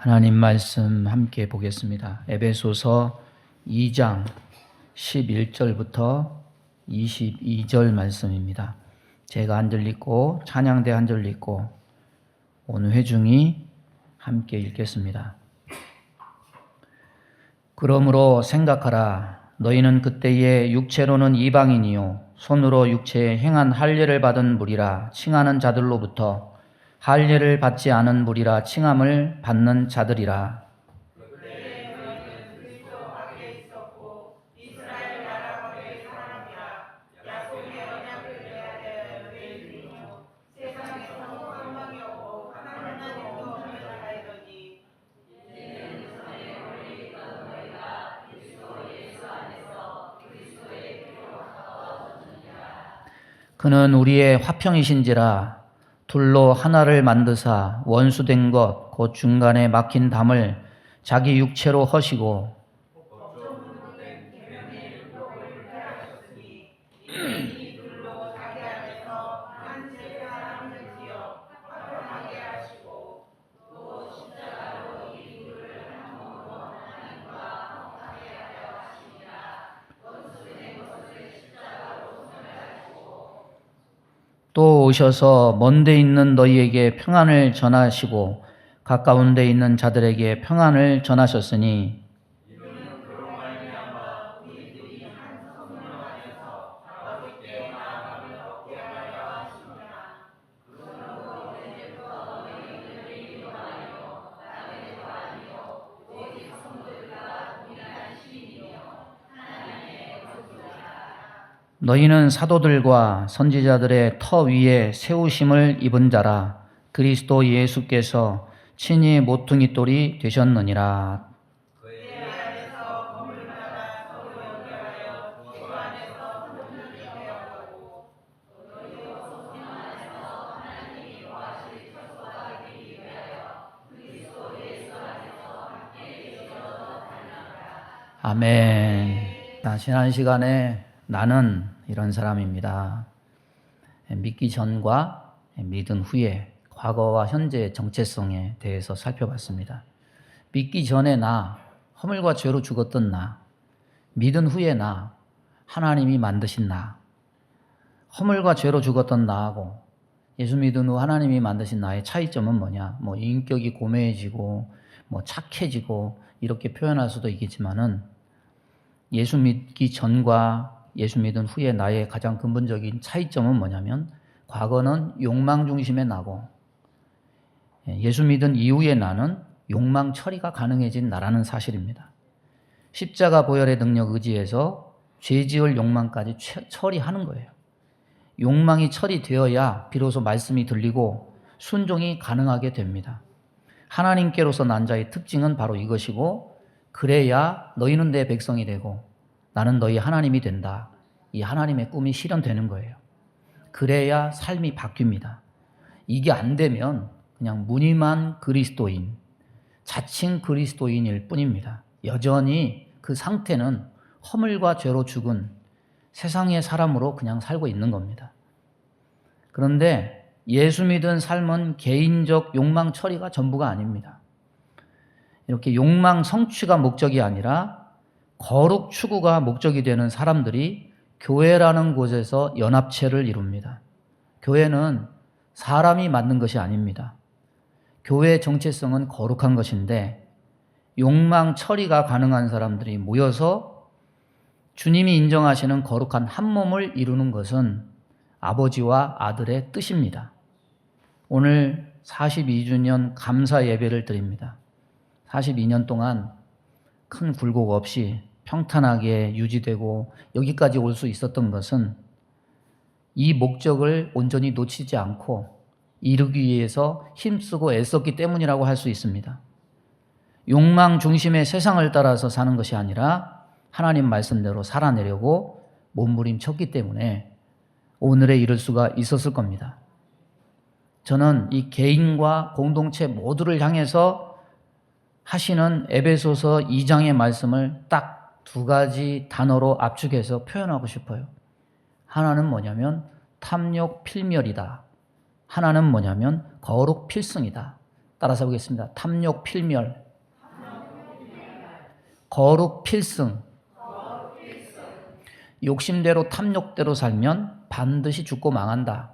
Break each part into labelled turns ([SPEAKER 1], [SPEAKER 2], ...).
[SPEAKER 1] 하나님 말씀 함께 보겠습니다. 에베소서 2장 11절부터 22절 말씀입니다. 제가 한 절 읽고 찬양대 한 절 읽고 오늘 회중이 함께 읽겠습니다. 그러므로 생각하라. 너희는 그때에 육체로는 이방인이요 손으로 육체에 행한 할례를 받은 무리라 칭하는 자들로부터 할례를 받지 않은 무리라 칭함을 받는 자들이라.
[SPEAKER 2] 그때 너희는 그리스도 밖에 있었고 이스라엘 나라 밖의 사람이라. 약속의 언약을 대하여 유대인이요 세상에서 소망이 없고 하나님도 없는 자이더니 이제는 전에 멀리 있던 너희가 그리스도 예수 안에서 그리스도의 피로 가까워졌느니라.
[SPEAKER 1] 그는 우리의 화평이신지라. 둘로 하나를 만드사 원수된 것 곧 중간에 막힌 담을 자기 육체로 허시고
[SPEAKER 2] 법조문된 계명의 율법을 불쾌하셨으니 이 둘로 자기 안에서 한 제사장을 지어 화평하게 하시고 또 십자가로 이 둘을 한 몸으로 하나님과 화목하게 하려 하시니라. 원수된 것을 십자가로 소멸하시고
[SPEAKER 1] 또 오셔서 먼데 있는 너희에게 평안을 전하시고 가까운 데 있는 자들에게 평안을 전하셨으니
[SPEAKER 2] 이는 그로 말미암아 우리들이 한 성령 안에서 아버지께 나아감을 얻게 하려 하심이라. 그러므로 이제부터 너희는 유대인도 아니요 남의도 아니요 오직 성도들과 동일한 시민이요 하나님의 거룩이라.
[SPEAKER 1] 너희는 사도들과 선지자들의 터 위에 세우심을 입은 자라. 그리스도 예수께서 친히 모퉁이 돌이 되셨느니라.
[SPEAKER 2] 그의 안에서 건물마다 서로 연결하여 주 안에서 하나님이 되었고 너희도 성령 안에서 하나님이 거하실 처소가 되기 위하여 그리스도 예수 안에서 함께 계셔서 달라라.
[SPEAKER 1] 아멘. 지난 시간에 나는 이런 사람입니다. 믿기 전과 믿은 후에 과거와 현재의 정체성에 대해서 살펴봤습니다. 믿기 전에 나, 허물과 죄로 죽었던 나, 믿은 후에 나, 하나님이 만드신 나, 허물과 죄로 죽었던 나하고 예수 믿은 후 하나님이 만드신 나의 차이점은 뭐냐? 인격이 고매해지고 착해지고 이렇게 표현할 수도 있겠지만은 예수 믿기 전과 예수 믿은 후에 나의 가장 근본적인 차이점은 뭐냐면 과거는 욕망 중심의 나고 예수 믿은 이후의 나는 욕망 처리가 가능해진 나라는 사실입니다. 십자가 보혈의 능력 의지해서 죄 지을 욕망까지 처리하는 거예요. 욕망이 처리되어야 비로소 말씀이 들리고 순종이 가능하게 됩니다. 하나님께로서 난 자의 특징은 바로 이것이고 그래야 너희는 내 백성이 되고 나는 너희 하나님이 된다. 이 하나님의 꿈이 실현되는 거예요. 그래야 삶이 바뀝니다. 이게 안 되면 그냥 무늬만 그리스도인, 자칭 그리스도인일 뿐입니다. 여전히 그 상태는 허물과 죄로 죽은 세상의 사람으로 그냥 살고 있는 겁니다. 그런데 예수 믿은 삶은 개인적 욕망 처리가 전부가 아닙니다. 이렇게 욕망 성취가 목적이 아니라 거룩 추구가 목적이 되는 사람들이 교회라는 곳에서 연합체를 이룹니다. 교회는 사람이 만든 것이 아닙니다. 교회의 정체성은 거룩한 것인데 욕망 처리가 가능한 사람들이 모여서 주님이 인정하시는 거룩한 한 몸을 이루는 것은 아버지와 아들의 뜻입니다. 오늘 42주년 감사 예배를 드립니다. 42년 동안 큰 굴곡 없이 평탄하게 유지되고 여기까지 올 수 있었던 것은 이 목적을 온전히 놓치지 않고 이루기 위해서 힘쓰고 애썼기 때문이라고 할 수 있습니다. 욕망 중심의 세상을 따라서 사는 것이 아니라 하나님 말씀대로 살아내려고 몸부림쳤기 때문에 오늘에 이를 수가 있었을 겁니다. 저는 이 개인과 공동체 모두를 향해서 하시는 에베소서 2장의 말씀을 딱 두 가지 단어로 압축해서 표현하고 싶어요. 하나는 뭐냐면 탐욕 필멸이다. 하나는 뭐냐면 거룩 필승이다. 따라서 보겠습니다. 탐욕 필멸, 거룩 필승. 욕심대로 탐욕대로 살면 반드시 죽고 망한다.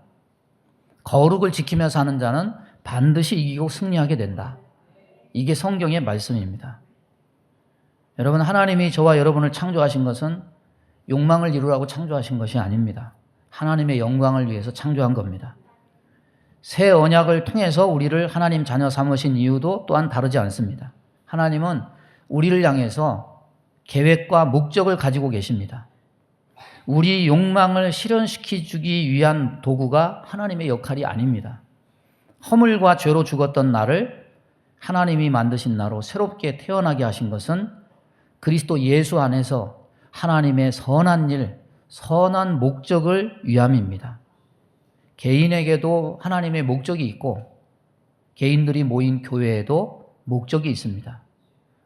[SPEAKER 1] 거룩을 지키며 사는 자는 반드시 이기고 승리하게 된다. 이게 성경의 말씀입니다. 여러분, 하나님이 저와 여러분을 창조하신 것은 욕망을 이루라고 창조하신 것이 아닙니다. 하나님의 영광을 위해서 창조한 겁니다. 새 언약을 통해서 우리를 하나님 자녀 삼으신 이유도 또한 다르지 않습니다. 하나님은 우리를 향해서 계획과 목적을 가지고 계십니다. 우리 욕망을 실현시키기 위한 도구가 하나님의 역할이 아닙니다. 허물과 죄로 죽었던 나를 하나님이 만드신 나로 새롭게 태어나게 하신 것은 그리스도 예수 안에서 하나님의 선한 일, 선한 목적을 위함입니다. 개인에게도 하나님의 목적이 있고 개인들이 모인 교회에도 목적이 있습니다.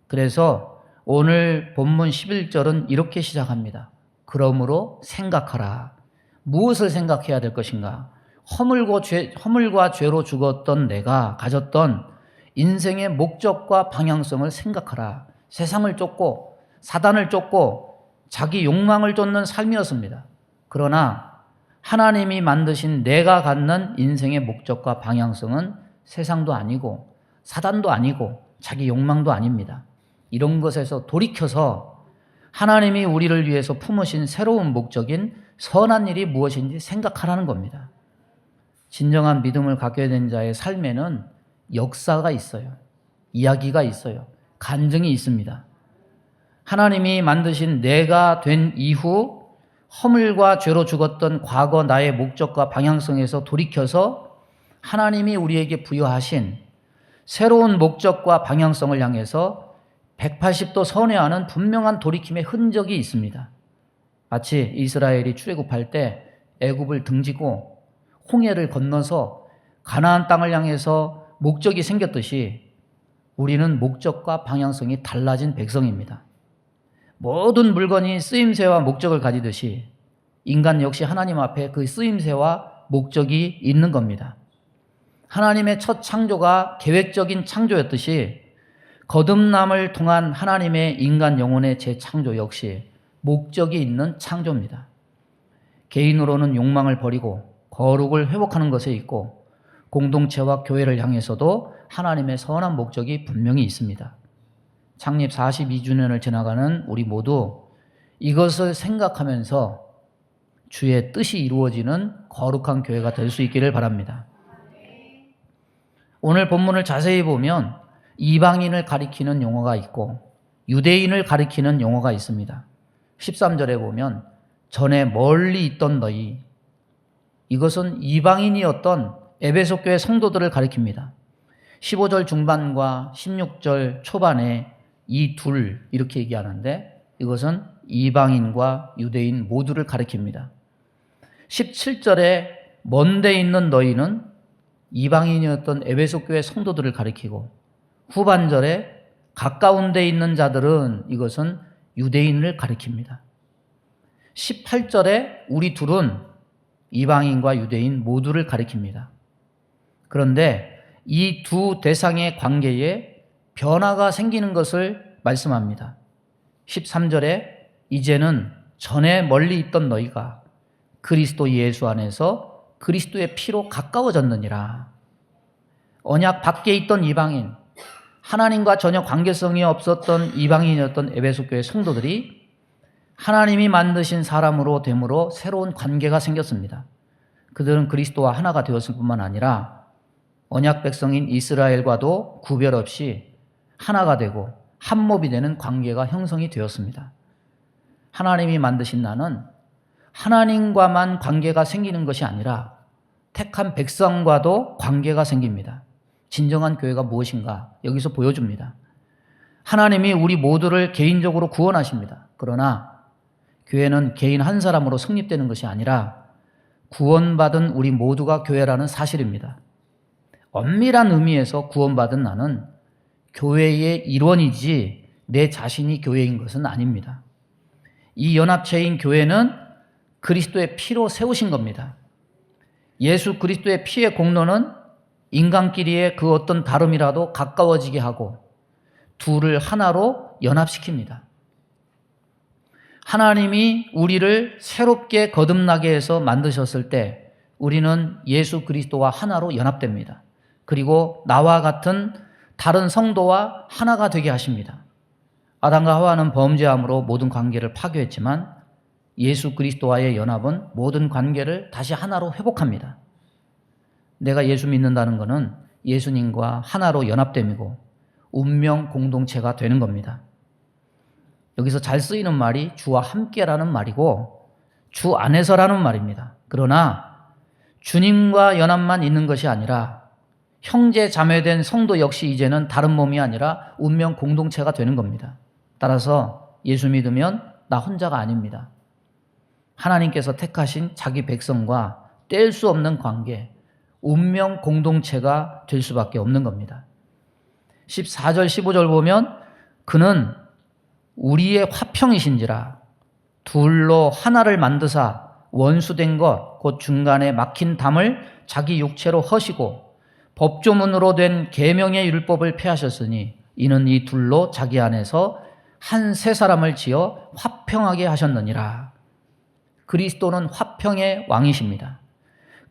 [SPEAKER 1] 그래서 오늘 본문 11절은 이렇게 시작합니다. 그러므로 생각하라. 무엇을 생각해야 될 것인가? 허물과 죄로 죽었던 내가 가졌던 인생의 목적과 방향성을 생각하라. 세상을 쫓고 사단을 쫓고 자기 욕망을 쫓는 삶이었습니다. 그러나 하나님이 만드신 내가 갖는 인생의 목적과 방향성은 세상도 아니고 사단도 아니고 자기 욕망도 아닙니다. 이런 것에서 돌이켜서 하나님이 우리를 위해서 품으신 새로운 목적인 선한 일이 무엇인지 생각하라는 겁니다. 진정한 믿음을 갖게 된 자의 삶에는 역사가 있어요. 이야기가 있어요. 간증이 있습니다. 하나님이 만드신 내가 된 이후 허물과 죄로 죽었던 과거 나의 목적과 방향성에서 돌이켜서 하나님이 우리에게 부여하신 새로운 목적과 방향성을 향해서 180도 선회하는 분명한 돌이킴의 흔적이 있습니다. 마치 이스라엘이 출애굽할 때 애굽을 등지고 홍해를 건너서 가나안 땅을 향해서 목적이 생겼듯이 우리는 목적과 방향성이 달라진 백성입니다. 모든 물건이 쓰임새와 목적을 가지듯이 인간 역시 하나님 앞에 그 쓰임새와 목적이 있는 겁니다. 하나님의 첫 창조가 계획적인 창조였듯이 거듭남을 통한 하나님의 인간 영혼의 재창조 역시 목적이 있는 창조입니다. 개인으로는 욕망을 버리고 거룩을 회복하는 것에 있고 공동체와 교회를 향해서도 하나님의 선한 목적이 분명히 있습니다. 창립 42주년을 지나가는 우리 모두 이것을 생각하면서 주의 뜻이 이루어지는 거룩한 교회가 될 수 있기를 바랍니다. 오늘 본문을 자세히 보면 이방인을 가리키는 용어가 있고 유대인을 가리키는 용어가 있습니다. 13절에 보면 전에 멀리 있던 너희, 이것은 이방인이었던 에베소 교회 성도들을 가리킵니다. 15절 중반과 16절 초반에 이 둘 이렇게 얘기하는데 이것은 이방인과 유대인 모두를 가리킵니다. 17절에 먼데 있는 너희는 이방인이었던 에베소 교회 성도들을 가리키고 후반절에 가까운 데 있는 자들은 이것은 유대인을 가리킵니다. 18절에 우리 둘은 이방인과 유대인 모두를 가리킵니다. 그런데 이 두 대상의 관계에 변화가 생기는 것을 말씀합니다. 13절에 이제는 전에 멀리 있던 너희가 그리스도 예수 안에서 그리스도의 피로 가까워졌느니라. 언약 밖에 있던 이방인, 하나님과 전혀 관계성이 없었던 이방인이었던 에베소 교회 성도들이 하나님이 만드신 사람으로 됨으로 새로운 관계가 생겼습니다. 그들은 그리스도와 하나가 되었을 뿐만 아니라 언약 백성인 이스라엘과도 구별 없이 하나가 되고 한 몸이 되는 관계가 형성이 되었습니다. 하나님이 만드신 나는 하나님과만 관계가 생기는 것이 아니라 택한 백성과도 관계가 생깁니다. 진정한 교회가 무엇인가 여기서 보여줍니다. 하나님이 우리 모두를 개인적으로 구원하십니다. 그러나 교회는 개인 한 사람으로 성립되는 것이 아니라 구원받은 우리 모두가 교회라는 사실입니다. 엄밀한 의미에서 구원받은 나는 교회의 일원이지 내 자신이 교회인 것은 아닙니다. 이 연합체인 교회는 그리스도의 피로 세우신 겁니다. 예수 그리스도의 피의 공로는 인간끼리의 그 어떤 다름이라도 가까워지게 하고 둘을 하나로 연합시킵니다. 하나님이 우리를 새롭게 거듭나게 해서 만드셨을 때 우리는 예수 그리스도와 하나로 연합됩니다. 그리고 나와 같은 다른 성도와 하나가 되게 하십니다. 아담과 하와는 범죄함으로 모든 관계를 파괴했지만 예수 그리스도와의 연합은 모든 관계를 다시 하나로 회복합니다. 내가 예수 믿는다는 것은 예수님과 하나로 연합됨이고 운명 공동체가 되는 겁니다. 여기서 잘 쓰이는 말이 주와 함께라는 말이고 주 안에서라는 말입니다. 그러나 주님과 연합만 있는 것이 아니라 형제 자매된 성도 역시 이제는 다른 몸이 아니라 운명 공동체가 되는 겁니다. 따라서 예수 믿으면 나 혼자가 아닙니다. 하나님께서 택하신 자기 백성과 뗄 수 없는 관계, 운명 공동체가 될 수밖에 없는 겁니다. 14절 15절 보면 그는 우리의 화평이신지라 둘로 하나를 만드사 원수된 것 곧 중간에 막힌 담을 자기 육체로 허시고 법조문으로 된 계명의 율법을 폐하셨으니 이는 이 둘로 자기 안에서 한 세 사람을 지어 화평하게 하셨느니라. 그리스도는 화평의 왕이십니다.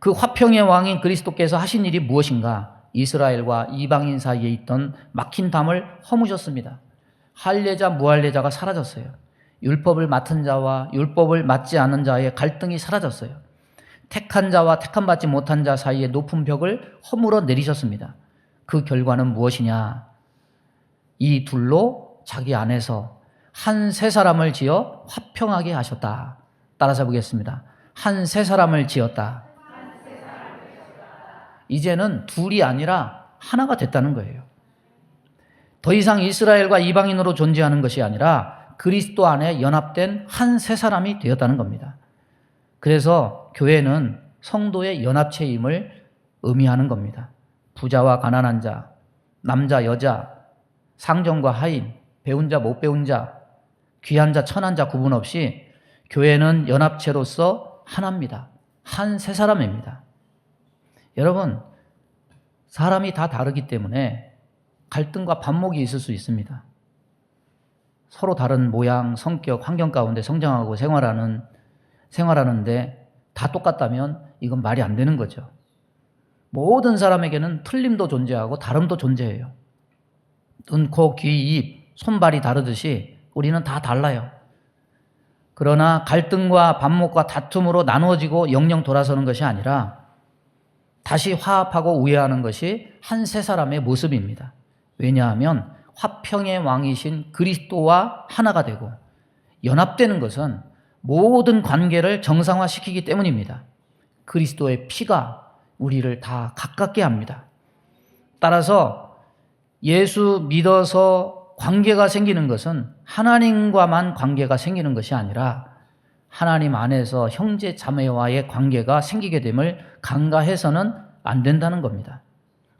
[SPEAKER 1] 그 화평의 왕인 그리스도께서 하신 일이 무엇인가? 이스라엘과 이방인 사이에 있던 막힌 담을 허무셨습니다. 할례자 무할례자가 사라졌어요. 율법을 맡은 자와 율법을 맡지 않은 자의 갈등이 사라졌어요. 택한 자와 택함받지 못한 자 사이의 높은 벽을 허물어 내리셨습니다. 그 결과는 무엇이냐? 이 둘로 자기 안에서 한 세 사람을 지어 화평하게 하셨다. 따라서 보겠습니다. 한 세 사람을 지었다. 이제는 둘이 아니라 하나가 됐다는 거예요. 더 이상 이스라엘과 이방인으로 존재하는 것이 아니라 그리스도 안에 연합된 한 세 사람이 되었다는 겁니다. 그래서 교회는 성도의 연합체임을 의미하는 겁니다. 부자와 가난한 자, 남자, 여자, 상정과 하인, 배운 자, 못 배운 자, 귀한 자, 천한 자 구분 없이 교회는 연합체로서 하나입니다. 한 세 사람입니다. 여러분, 사람이 다 다르기 때문에 갈등과 반목이 있을 수 있습니다. 서로 다른 모양, 성격, 환경 가운데 성장하고 생활하는데 다 똑같다면 이건 말이 안 되는 거죠. 모든 사람에게는 틀림도 존재하고 다름도 존재해요. 눈, 코, 귀, 입, 손발이 다르듯이 우리는 다 달라요. 그러나 갈등과 반목과 다툼으로 나누어지고 영영 돌아서는 것이 아니라 다시 화합하고 우애하는 것이 한 세 사람의 모습입니다. 왜냐하면 화평의 왕이신 그리스도와 하나가 되고 연합되는 것은 모든 관계를 정상화시키기 때문입니다. 그리스도의 피가 우리를 다 가깝게 합니다. 따라서 예수 믿어서 관계가 생기는 것은 하나님과만 관계가 생기는 것이 아니라 하나님 안에서 형제 자매와의 관계가 생기게 됨을 간과해서는 안 된다는 겁니다.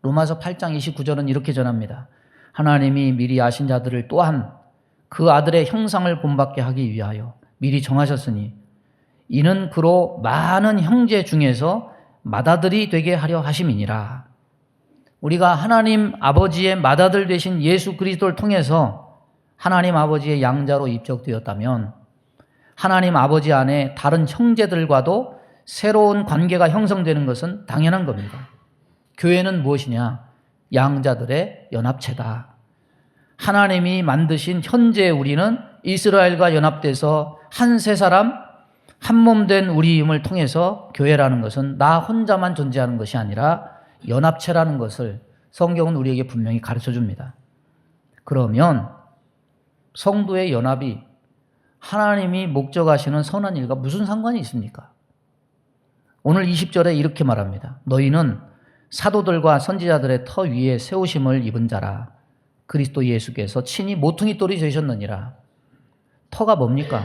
[SPEAKER 1] 로마서 8장 29절은 이렇게 전합니다. 하나님이 미리 아신 자들을 또한 그 아들의 형상을 본받게 하기 위하여 미리 정하셨으니 이는 그로 많은 형제 중에서 맏아들이 되게 하려 하심이니라. 우리가 하나님 아버지의 맏아들 되신 예수 그리스도를 통해서 하나님 아버지의 양자로 입적되었다면 하나님 아버지 안에 다른 형제들과도 새로운 관계가 형성되는 것은 당연한 겁니다. 교회는 무엇이냐? 양자들의 연합체다. 하나님이 만드신 현재 우리는 이스라엘과 연합돼서 한 세 사람, 한 몸 된 우리임을 통해서 교회라는 것은 나 혼자만 존재하는 것이 아니라 연합체라는 것을 성경은 우리에게 분명히 가르쳐 줍니다. 그러면 성도의 연합이 하나님이 목적하시는 선한 일과 무슨 상관이 있습니까? 오늘 20절에 이렇게 말합니다. 너희는 사도들과 선지자들의 터 위에 세우심을 입은 자라. 그리스도 예수께서 친히 모퉁이 돌이 되셨느니라. 터가 뭡니까?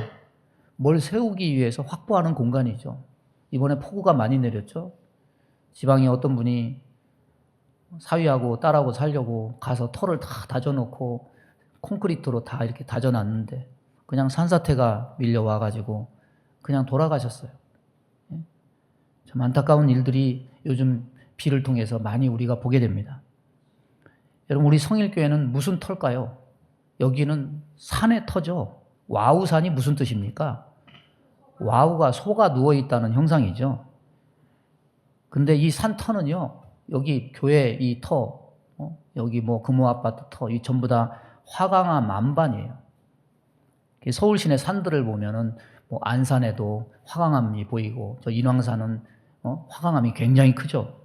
[SPEAKER 1] 뭘 세우기 위해서 확보하는 공간이죠. 이번에 폭우가 많이 내렸죠. 지방에 어떤 분이 사위하고 딸하고 살려고 가서 터를 다 다져놓고 콘크리트로 다 이렇게 다져놨는데 그냥 산사태가 밀려와가지고 그냥 돌아가셨어요. 참 안타까운 일들이 요즘 비를 통해서 많이 우리가 보게 됩니다. 여러분, 우리 성일교회는 무슨 터일까요? 여기는 산의 터죠. 와우산이 무슨 뜻입니까? 와우가 소가 누워있다는 형상이죠. 근데 이 산터는요, 여기 교회 이 터, 여기 뭐 금호아파트 터, 이 전부 다 화강암 만반이에요. 서울 시내 산들을 보면은 뭐 안산에도 화강암이 보이고, 저 인왕산은 화강암이 굉장히 크죠.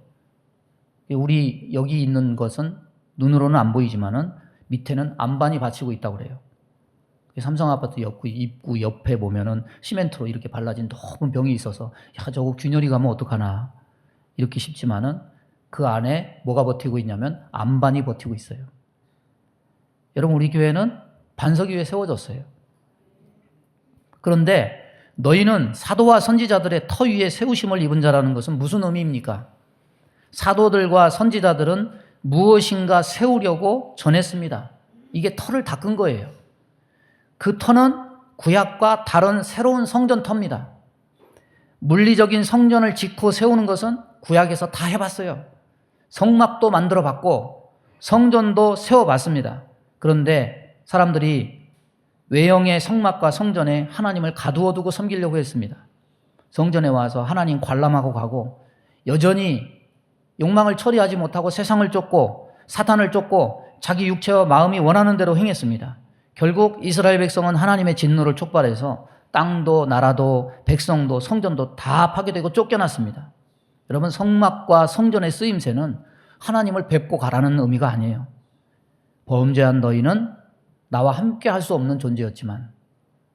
[SPEAKER 1] 우리 여기 있는 것은 눈으로는 안 보이지만은 밑에는 암반이 받치고 있다고 그래요. 삼성아파트 입구 옆에 보면은 시멘트로 이렇게 발라진 높은 병이 있어서, 야, 저거 균열이 가면 어떡하나 이렇게 싶지만은 그 안에 뭐가 버티고 있냐면 암반이 버티고 있어요. 여러분, 우리 교회는 반석 위에 세워졌어요. 그런데 너희는 사도와 선지자들의 터 위에 세우심을 입은 자라는 것은 무슨 의미입니까? 사도들과 선지자들은 무엇인가 세우려고 전했습니다. 이게 터를 닦은 거예요. 그 터는 구약과 다른 새로운 성전 터입니다. 물리적인 성전을 짓고 세우는 것은 구약에서 다 해봤어요. 성막도 만들어 봤고 성전도 세워봤습니다. 그런데 사람들이 외형의 성막과 성전에 하나님을 가두어 두고 섬기려고 했습니다. 성전에 와서 하나님 관람하고 가고, 여전히 욕망을 처리하지 못하고 세상을 쫓고 사탄을 쫓고 자기 육체와 마음이 원하는 대로 행했습니다. 결국 이스라엘 백성은 하나님의 진노를 촉발해서 땅도 나라도 백성도 성전도 다 파괴되고 쫓겨났습니다. 여러분, 성막과 성전의 쓰임새는 하나님을 뵙고 가라는 의미가 아니에요. 범죄한 너희는 나와 함께 할 수 없는 존재였지만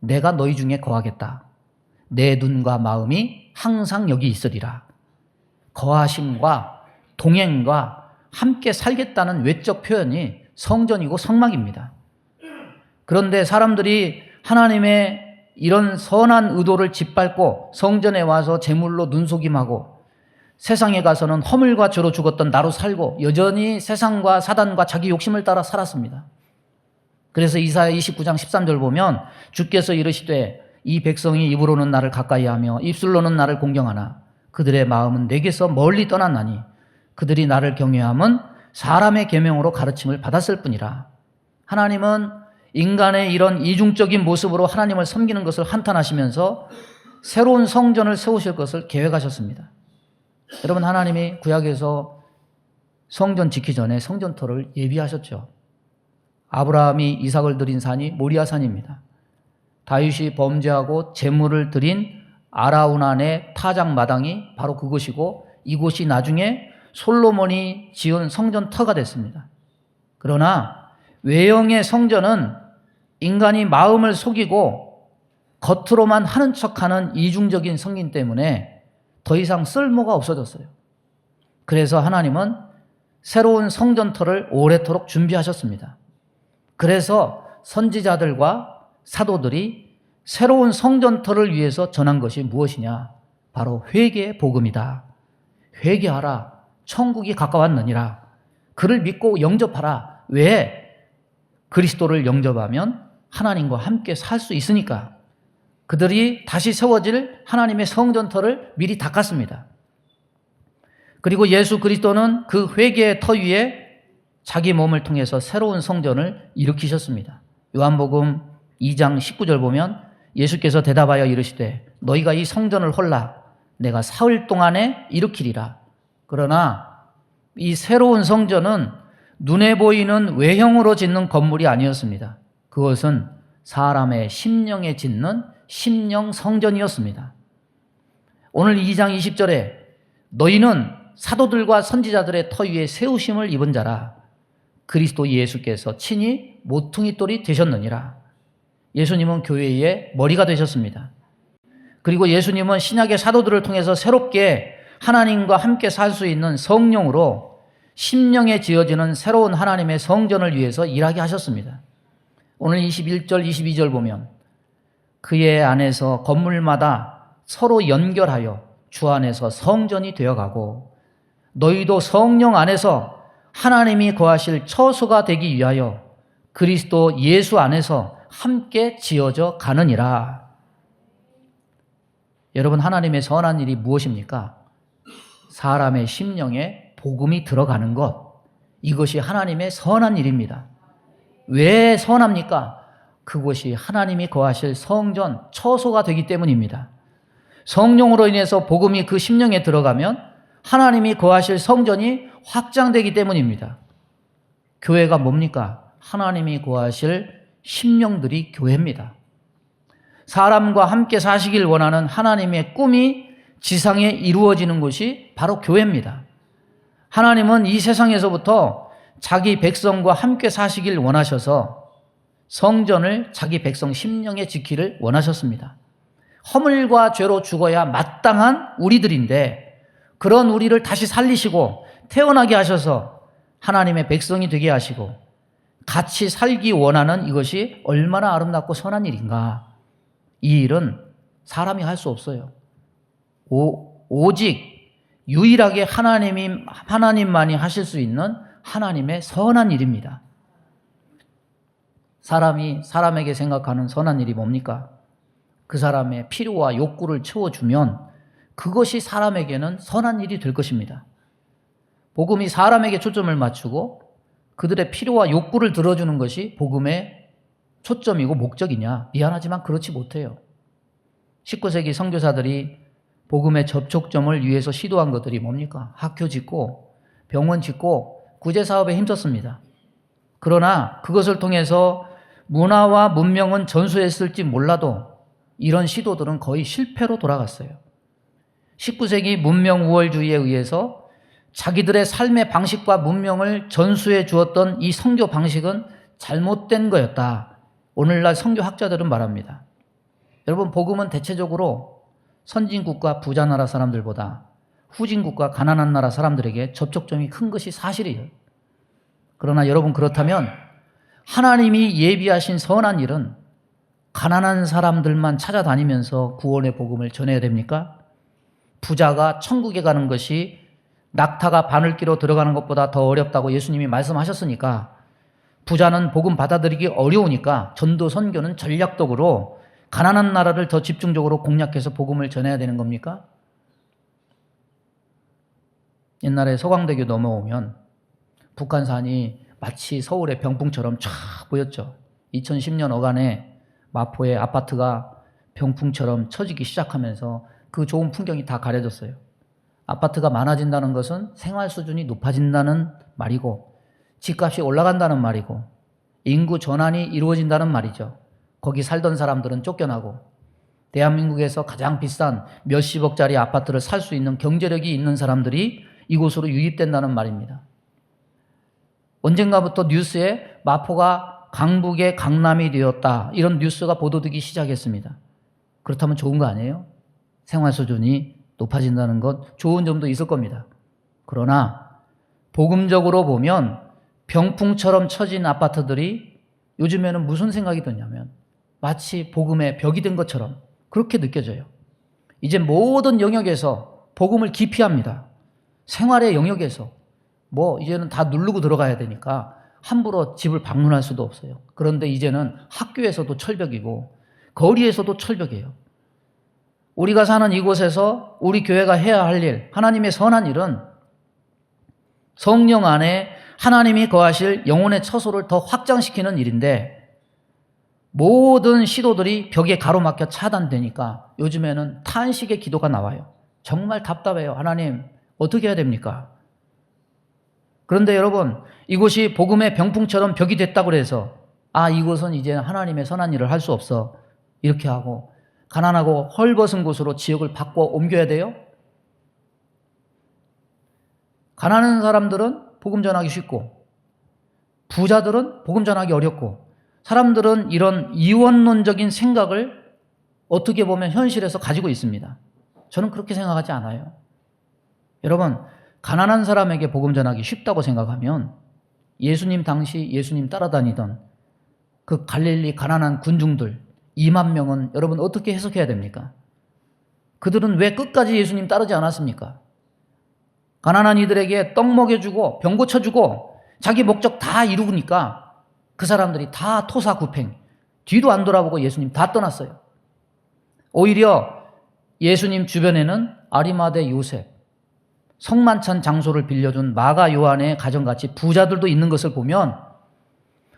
[SPEAKER 1] 내가 너희 중에 거하겠다. 내 눈과 마음이 항상 여기 있으리라. 거하심과 동행과 함께 살겠다는 외적 표현이 성전이고 성막입니다. 그런데 사람들이 하나님의 이런 선한 의도를 짓밟고 성전에 와서 제물로 눈속임하고, 세상에 가서는 허물과 죄로 죽었던 나로 살고 여전히 세상과 사단과 자기 욕심을 따라 살았습니다. 그래서 이사야 29장 13절 보면 주께서 이르시되 이 백성이 입으로는 나를 가까이하며 입술로는 나를 공경하나 그들의 마음은 내게서 멀리 떠났나니 그들이 나를 경외함은 사람의 계명으로 가르침을 받았을 뿐이라. 하나님은 인간의 이런 이중적인 모습으로 하나님을 섬기는 것을 한탄하시면서 새로운 성전을 세우실 것을 계획하셨습니다. 여러분, 하나님이 구약에서 성전 짓기 전에 성전터를 예비하셨죠. 아브라함이 이삭을 드린 산이 모리아산입니다. 다윗이 범죄하고 제물을 드린 아라우난의 타작 마당이 바로 그곳이고, 이곳이 나중에 솔로몬이 지은 성전터가 됐습니다. 그러나 외형의 성전은 인간이 마음을 속이고 겉으로만 하는 척하는 이중적인 성긴 때문에 더 이상 쓸모가 없어졌어요. 그래서 하나님은 새로운 성전터를 오래도록 준비하셨습니다. 그래서 선지자들과 사도들이 새로운 성전터를 위해서 전한 것이 무엇이냐? 바로 회개의 복음이다. 회개하라. 천국이 가까웠느니라. 그를 믿고 영접하라. 왜? 그리스도를 영접하면 하나님과 함께 살 수 있으니까. 그들이 다시 세워질 하나님의 성전터를 미리 닦았습니다. 그리고 예수 그리스도는 그 회개의 터 위에 자기 몸을 통해서 새로운 성전을 일으키셨습니다. 요한복음 2장 19절 보면 예수께서 대답하여 이르시되 너희가 이 성전을 헐라 내가 사흘 동안에 일으키리라. 그러나 이 새로운 성전은 눈에 보이는 외형으로 짓는 건물이 아니었습니다. 그것은 사람의 심령에 짓는 심령 성전이었습니다. 오늘 2장 20절에 너희는 사도들과 선지자들의 터 위에 세우심을 입은 자라. 그리스도 예수께서 친히 모퉁이 돌이 되셨느니라. 예수님은 교회의 머리가 되셨습니다. 그리고 예수님은 신약의 사도들을 통해서 새롭게 하나님과 함께 살 수 있는 성령으로 심령에 지어지는 새로운 하나님의 성전을 위해서 일하게 하셨습니다. 오늘 21절, 22절 보면 그의 안에서 건물마다 서로 연결하여 주 안에서 성전이 되어가고 너희도 성령 안에서 하나님이 거하실 처소가 되기 위하여 그리스도 예수 안에서 함께 지어져 가느니라. 여러분, 하나님의 선한 일이 무엇입니까? 사람의 심령에 복음이 들어가는 것, 이것이 하나님의 선한 일입니다. 왜 선합니까? 그것이 하나님이 거하실 성전, 처소가 되기 때문입니다. 성령으로 인해서 복음이 그 심령에 들어가면 하나님이 거하실 성전이 확장되기 때문입니다. 교회가 뭡니까? 하나님이 거하실 심령들이 교회입니다. 사람과 함께 사시길 원하는 하나님의 꿈이 지상에 이루어지는 곳이 바로 교회입니다. 하나님은 이 세상에서부터 자기 백성과 함께 사시길 원하셔서 성전을 자기 백성 심령에 지키를 원하셨습니다. 허물과 죄로 죽어야 마땅한 우리들인데 그런 우리를 다시 살리시고 태어나게 하셔서 하나님의 백성이 되게 하시고 같이 살기 원하는 이것이 얼마나 아름답고 선한 일인가. 이 일은 사람이 할 수 없어요. 오직 유일하게 하나님만이 하실 수 있는 하나님의 선한 일입니다. 사람이 사람에게 생각하는 선한 일이 뭡니까? 그 사람의 필요와 욕구를 채워주면 그것이 사람에게는 선한 일이 될 것입니다. 복음이 사람에게 초점을 맞추고 그들의 필요와 욕구를 들어주는 것이 복음의 초점이고 목적이냐? 미안하지만 그렇지 못해요. 19세기 선교사들이 복음의 접촉점을 위해서 시도한 것들이 뭡니까? 학교 짓고 병원 짓고 구제사업에 힘썼습니다. 그러나 그것을 통해서 문화와 문명은 전수했을지 몰라도 이런 시도들은 거의 실패로 돌아갔어요. 19세기 문명 우월주의에 의해서 자기들의 삶의 방식과 문명을 전수해 주었던 이 선교 방식은 잘못된 거였다. 오늘날 선교학자들은 말합니다. 여러분, 복음은 대체적으로 선진국과 부자나라 사람들보다 후진국과 가난한 나라 사람들에게 접촉점이 큰 것이 사실이에요. 그러나 여러분, 그렇다면 하나님이 예비하신 선한 일은 가난한 사람들만 찾아다니면서 구원의 복음을 전해야 됩니까? 부자가 천국에 가는 것이 낙타가 바늘기로 들어가는 것보다 더 어렵다고 예수님이 말씀하셨으니까 부자는 복음 받아들이기 어려우니까 전도 선교는 전략적으로 가난한 나라를 더 집중적으로 공략해서 복음을 전해야 되는 겁니까? 옛날에 서강대교 넘어오면 북한산이 마치 서울의 병풍처럼 쫙 보였죠. 2010년 어간에 마포의 아파트가 병풍처럼 쳐지기 시작하면서 그 좋은 풍경이 다 가려졌어요. 아파트가 많아진다는 것은 생활 수준이 높아진다는 말이고 집값이 올라간다는 말이고 인구 전환이 이루어진다는 말이죠. 거기 살던 사람들은 쫓겨나고 대한민국에서 가장 비싼 몇십억짜리 아파트를 살 수 있는 경제력이 있는 사람들이 이곳으로 유입된다는 말입니다. 언젠가부터 뉴스에 마포가 강북의 강남이 되었다, 이런 뉴스가 보도되기 시작했습니다. 그렇다면 좋은 거 아니에요? 생활 수준이 높아진다는 것, 좋은 점도 있을 겁니다. 그러나 복음적으로 보면 병풍처럼 쳐진 아파트들이 요즘에는 무슨 생각이 드냐면 마치 복음의 벽이 된 것처럼 그렇게 느껴져요. 이제 모든 영역에서 복음을 기피합니다. 생활의 영역에서 이제는 다 누르고 들어가야 되니까 함부로 집을 방문할 수도 없어요. 그런데 이제는 학교에서도 철벽이고 거리에서도 철벽이에요. 우리가 사는 이곳에서 우리 교회가 해야 할 일, 하나님의 선한 일은 성령 안에 하나님이 거하실 영혼의 처소를 더 확장시키는 일인데 모든 시도들이 벽에 가로막혀 차단되니까 요즘에는 탄식의 기도가 나와요. 정말 답답해요. 하나님, 어떻게 해야 됩니까? 그런데 여러분, 이곳이 복음의 병풍처럼 벽이 됐다고 해서 이곳은 이제 하나님의 선한 일을 할 수 없어, 이렇게 하고 가난하고 헐벗은 곳으로 지역을 바꿔 옮겨야 돼요? 가난한 사람들은 복음 전하기 쉽고 부자들은 복음 전하기 어렵고 사람들은 이런 이원론적인 생각을 어떻게 보면 현실에서 가지고 있습니다. 저는 그렇게 생각하지 않아요. 여러분, 가난한 사람에게 복음 전하기 쉽다고 생각하면 예수님 당시 예수님 따라다니던 그 갈릴리 가난한 군중들 2만 명은 여러분 어떻게 해석해야 됩니까? 그들은 왜 끝까지 예수님 따르지 않았습니까? 가난한 이들에게 떡 먹여주고 병 고쳐주고 자기 목적 다 이루니까 그 사람들이 다 토사구팽, 뒤도 안 돌아보고 예수님 다 떠났어요. 오히려 예수님 주변에는 아리마대 요셉, 성만찬 장소를 빌려준 마가 요한의 가정같이 부자들도 있는 것을 보면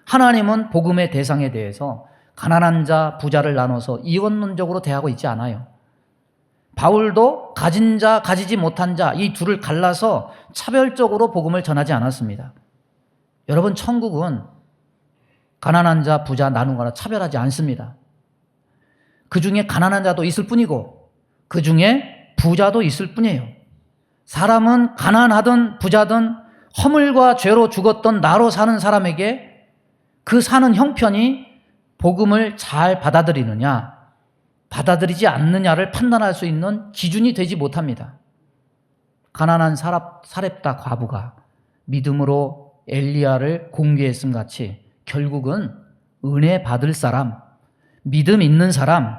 [SPEAKER 1] 하나님은 복음의 대상에 대해서 가난한 자, 부자를 나눠서 이원론적으로 대하고 있지 않아요. 바울도 가진 자, 가지지 못한 자, 이 둘을 갈라서 차별적으로 복음을 전하지 않았습니다. 여러분, 천국은 가난한 자, 부자 나누거나 차별하지 않습니다. 그 중에 가난한 자도 있을 뿐이고 그 중에 부자도 있을 뿐이에요. 사람은 가난하든 부자든 허물과 죄로 죽었던 나로 사는 사람에게 그 사는 형편이 복음을 잘 받아들이느냐, 받아들이지 않느냐를 판단할 수 있는 기준이 되지 못합니다. 가난한 사렙다 과부가 믿음으로 엘리야를 공개했음 같이 결국은 은혜 받을 사람, 믿음 있는 사람,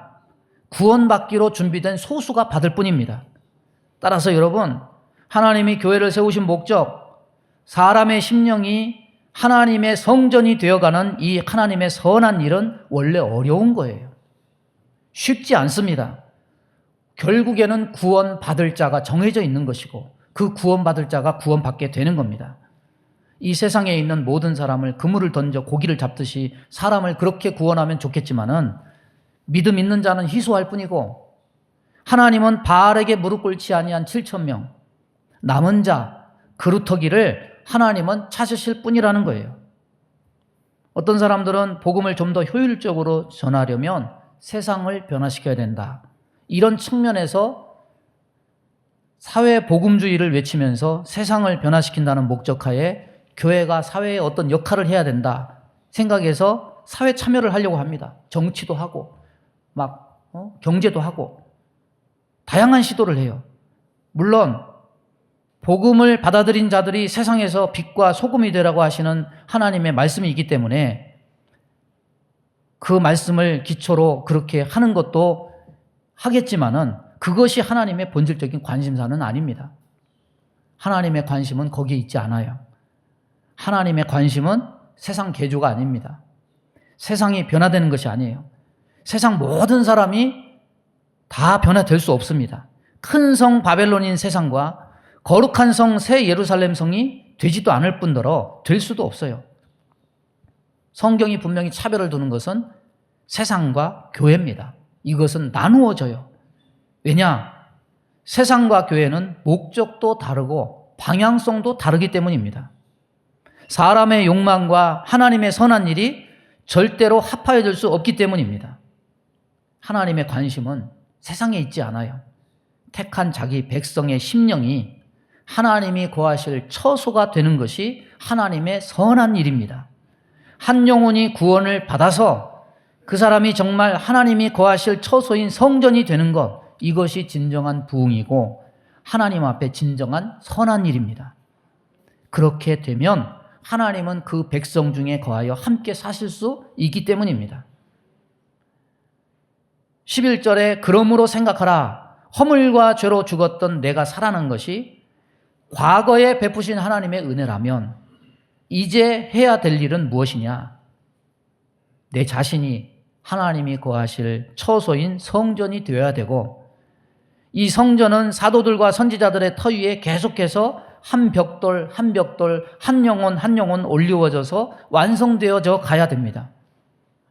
[SPEAKER 1] 구원받기로 준비된 소수가 받을 뿐입니다. 따라서 여러분, 하나님이 교회를 세우신 목적, 사람의 심령이 하나님의 성전이 되어가는 이 하나님의 선한 일은 원래 어려운 거예요. 쉽지 않습니다. 결국에는 구원받을 자가 정해져 있는 것이고 그 구원받을 자가 구원받게 되는 겁니다. 이 세상에 있는 모든 사람을 그물을 던져 고기를 잡듯이 사람을 그렇게 구원하면 좋겠지만은 믿음 있는 자는 희소할 뿐이고 하나님은 바알에게 무릎 꿇지 아니한 7,000명, 남은 자, 그루터기를 하나님은 찾으실 뿐이라는 거예요. 어떤 사람들은 복음을 좀 더 효율적으로 전하려면 세상을 변화시켜야 된다. 이런 측면에서 사회 복음주의를 외치면서 세상을 변화시킨다는 목적하에 교회가 사회에 어떤 역할을 해야 된다 생각해서 사회 참여를 하려고 합니다. 정치도 하고 경제도 하고 다양한 시도를 해요. 물론 복음을 받아들인 자들이 세상에서 빛과 소금이 되라고 하시는 하나님의 말씀이 있기 때문에 그 말씀을 기초로 그렇게 하는 것도 하겠지만은 그것이 하나님의 본질적인 관심사는 아닙니다. 하나님의 관심은 거기에 있지 않아요. 하나님의 관심은 세상 개조가 아닙니다. 세상이 변화되는 것이 아니에요. 세상 모든 사람이 다 변화될 수 없습니다. 큰 성 바벨론인 세상과 거룩한 성 새 예루살렘 성이 되지도 않을 뿐더러 될 수도 없어요. 성경이 분명히 차별을 두는 것은 세상과 교회입니다. 이것은 나누어져요. 왜냐? 세상과 교회는 목적도 다르고 방향성도 다르기 때문입니다. 사람의 욕망과 하나님의 선한 일이 절대로 합하여질 수 없기 때문입니다. 하나님의 관심은 세상에 있지 않아요. 택한 자기 백성의 심령이 하나님이 거하실 처소가 되는 것이 하나님의 선한 일입니다. 한 영혼이 구원을 받아서 그 사람이 정말 하나님이 거하실 처소인 성전이 되는 것, 이것이 진정한 부흥이고 하나님 앞에 진정한 선한 일입니다. 그렇게 되면 하나님은 그 백성 중에 거하여 함께 사실 수 있기 때문입니다. 11절에 그러므로 생각하라. 허물과 죄로 죽었던 내가 살아난 것이 과거에 베푸신 하나님의 은혜라면 이제 해야 될 일은 무엇이냐? 내 자신이 하나님이 거하실 처소인 성전이 되어야 되고 이 성전은 사도들과 선지자들의 터 위에 계속해서 한 벽돌 한 벽돌 한 영혼 한 영혼 올리워져서 완성되어져 가야 됩니다.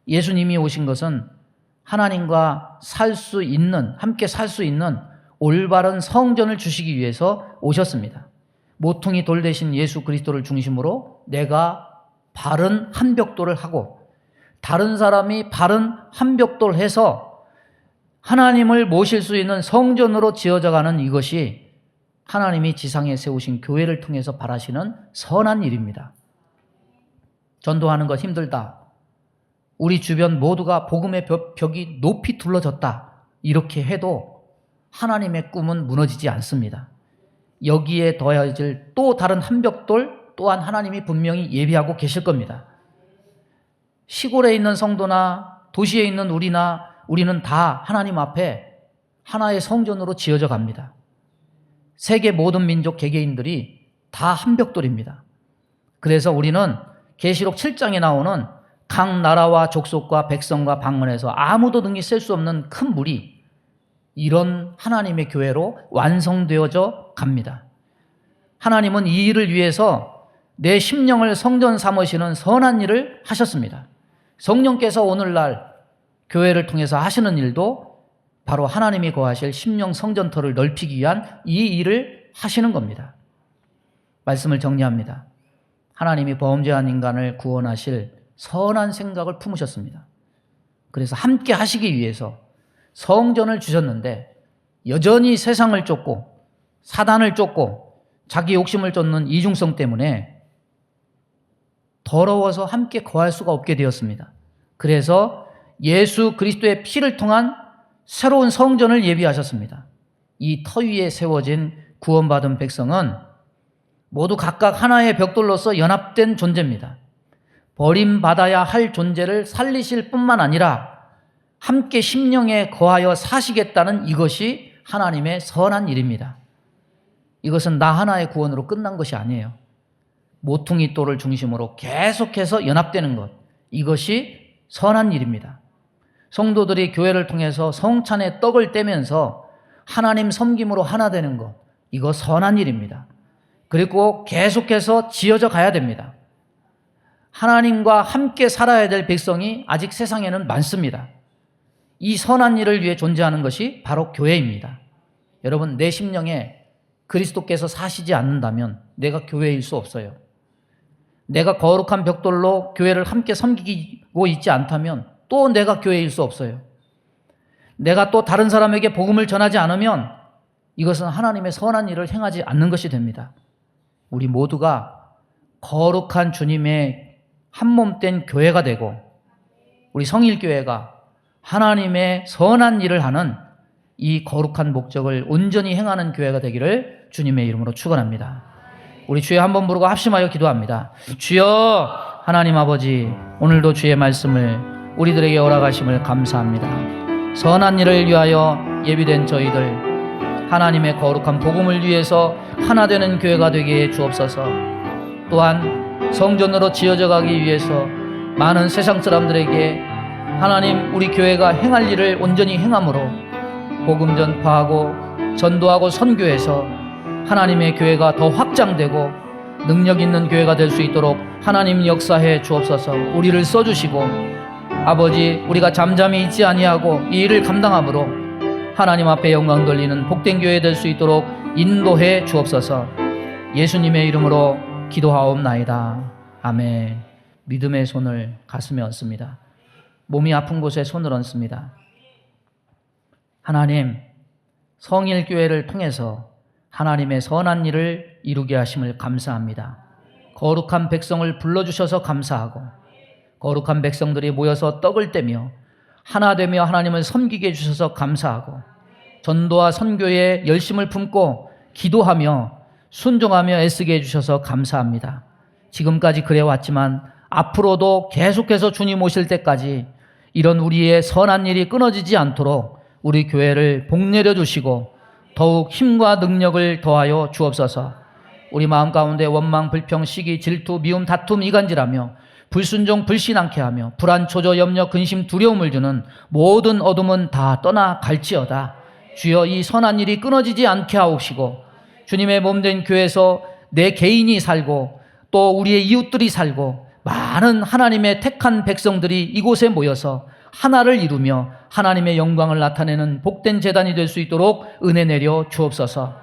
[SPEAKER 1] 예수님이 오신 것은 하나님과 살 수 있는, 함께 살 수 있는 올바른 성전을 주시기 위해서 오셨습니다. 모퉁이 돌 대신 예수 그리스도를 중심으로 내가 바른 한 벽돌을 하고 다른 사람이 바른 한 벽돌 해서 하나님을 모실 수 있는 성전으로 지어져 가는 이것이 하나님이 지상에 세우신 교회를 통해서 바라시는 선한 일입니다. 전도하는 것 힘들다. 우리 주변 모두가 복음의 벽이 높이 둘러졌다. 이렇게 해도 하나님의 꿈은 무너지지 않습니다. 여기에 더해질 또 다른 한 벽돌 또한 하나님이 분명히 예비하고 계실 겁니다. 시골에 있는 성도나 도시에 있는 우리는 다 하나님 앞에 하나의 성전으로 지어져 갑니다. 세계 모든 민족 개개인들이 다 한 벽돌입니다. 그래서 우리는 계시록 7장에 나오는 각 나라와 족속과 백성과 방언에서 아무도 능히 셀 수 없는 큰 무리, 이런 하나님의 교회로 완성되어져 갑니다. 하나님은 이 일을 위해서 내 심령을 성전 삼으시는 선한 일을 하셨습니다. 성령께서 오늘날 교회를 통해서 하시는 일도 바로 하나님이 거하실 심령 성전터를 넓히기 위한 이 일을 하시는 겁니다. 말씀을 정리합니다. 하나님이 범죄한 인간을 구원하실 선한 생각을 품으셨습니다. 그래서 함께 하시기 위해서 성전을 주셨는데 여전히 세상을 쫓고 사단을 쫓고 자기 욕심을 쫓는 이중성 때문에 더러워서 함께 거할 수가 없게 되었습니다. 그래서 예수 그리스도의 피를 통한 새로운 성전을 예비하셨습니다. 이 터 위에 세워진 구원받은 백성은 모두 각각 하나의 벽돌로서 연합된 존재입니다. 버림받아야 할 존재를 살리실 뿐만 아니라 함께 심령에 거하여 사시겠다는 이것이 하나님의 선한 일입니다. 이것은 나 하나의 구원으로 끝난 것이 아니에요. 모퉁이 돌을 중심으로 계속해서 연합되는 것, 이것이 선한 일입니다. 성도들이 교회를 통해서 성찬의 떡을 떼면서 하나님 섬김으로 하나 되는 것, 이거 선한 일입니다. 그리고 계속해서 지어져 가야 됩니다. 하나님과 함께 살아야 될 백성이 아직 세상에는 많습니다. 이 선한 일을 위해 존재하는 것이 바로 교회입니다. 여러분, 내 심령에 그리스도께서 사시지 않는다면 내가 교회일 수 없어요. 내가 거룩한 벽돌로 교회를 함께 섬기고 있지 않다면 또 내가 교회일 수 없어요. 내가 또 다른 사람에게 복음을 전하지 않으면 이것은 하나님의 선한 일을 행하지 않는 것이 됩니다. 우리 모두가 거룩한 주님의 한몸된 교회가 되고 우리 성일교회가 하나님의 선한 일을 하는 이 거룩한 목적을 온전히 행하는 교회가 되기를 주님의 이름으로 축원합니다. 우리 주여 한번 부르고 합심하여 기도합니다. 주여 하나님 아버지, 오늘도 주의 말씀을 우리들에게 허락하심을 감사합니다. 선한 일을 위하여 예비된 저희들 하나님의 거룩한 복음을 위해서 하나 되는 교회가 되게 해 주옵소서. 또한 성전으로 지어져 가기 위해서 많은 세상 사람들에게 하나님 우리 교회가 행할 일을 온전히 행함으로 복음 전파하고 전도하고 선교해서 하나님의 교회가 더 확장되고 능력 있는 교회가 될 수 있도록 하나님 역사해 주옵소서. 우리를 써주시고 아버지, 우리가 잠잠히 있지 아니하고 이 일을 감당함으로 하나님 앞에 영광 돌리는 복된 교회 될 수 있도록 인도해 주옵소서. 예수님의 이름으로 기도하옵나이다. 아멘. 믿음의 손을 가슴에 얹습니다. 몸이 아픈 곳에 손을 얹습니다. 하나님, 성일교회를 통해서 하나님의 선한 일을 이루게 하심을 감사합니다. 거룩한 백성을 불러주셔서 감사하고 거룩한 백성들이 모여서 떡을 떼며 하나 되며 하나님을 섬기게 해주셔서 감사하고 전도와 선교에 열심을 품고 기도하며 순종하며 애쓰게 해주셔서 감사합니다. 지금까지 그래왔지만 앞으로도 계속해서 주님 오실 때까지 이런 우리의 선한 일이 끊어지지 않도록 우리 교회를 복내려 주시고 더욱 힘과 능력을 더하여 주옵소서. 우리 마음 가운데 원망, 불평, 시기, 질투, 미움, 다툼, 이간질하며 불순종, 불신앙케 하며 불안, 초조, 염려, 근심, 두려움을 주는 모든 어둠은 다 떠나갈지어다. 주여, 이 선한 일이 끊어지지 않게 하옵시고 주님의 몸된 교회에서 내 개인이 살고 또 우리의 이웃들이 살고 많은 하나님의 택한 백성들이 이곳에 모여서 하나를 이루며 하나님의 영광을 나타내는 복된 제단이 될 수 있도록 은혜 내려 주옵소서.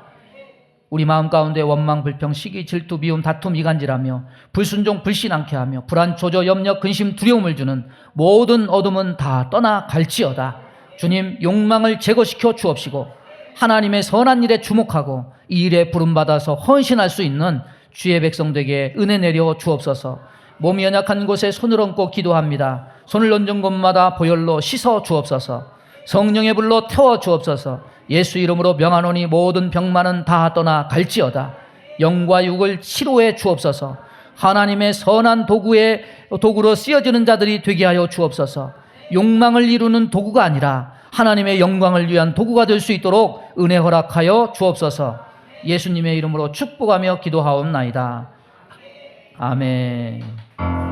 [SPEAKER 1] 우리 마음 가운데 원망, 불평, 시기, 질투, 미움, 다툼, 이간질하며 불순종, 불신앙케 하며 불안, 조조, 염려, 근심, 두려움을 주는 모든 어둠은 다 떠나갈지어다. 주님, 욕망을 제거시켜 주옵시고 하나님의 선한 일에 주목하고 이 일에 부름받아서 헌신할 수 있는 주의 백성들에게 은혜 내려 주옵소서. 몸이 연약한 곳에 손을 얹고 기도합니다. 손을 얹은 곳마다 보혈로 씻어 주옵소서. 성령의 불로 태워 주옵소서. 예수 이름으로 명하노니 모든 병만은 다 떠나갈지어다. 영과 육을 치료해 주옵소서. 하나님의 선한 도구로 쓰여지는 자들이 되게 하여 주옵소서. 욕망을 이루는 도구가 아니라 하나님의 영광을 위한 도구가 될 수 있도록 은혜 허락하여 주옵소서. 예수님의 이름으로 축복하며 기도하옵나이다. 아멘.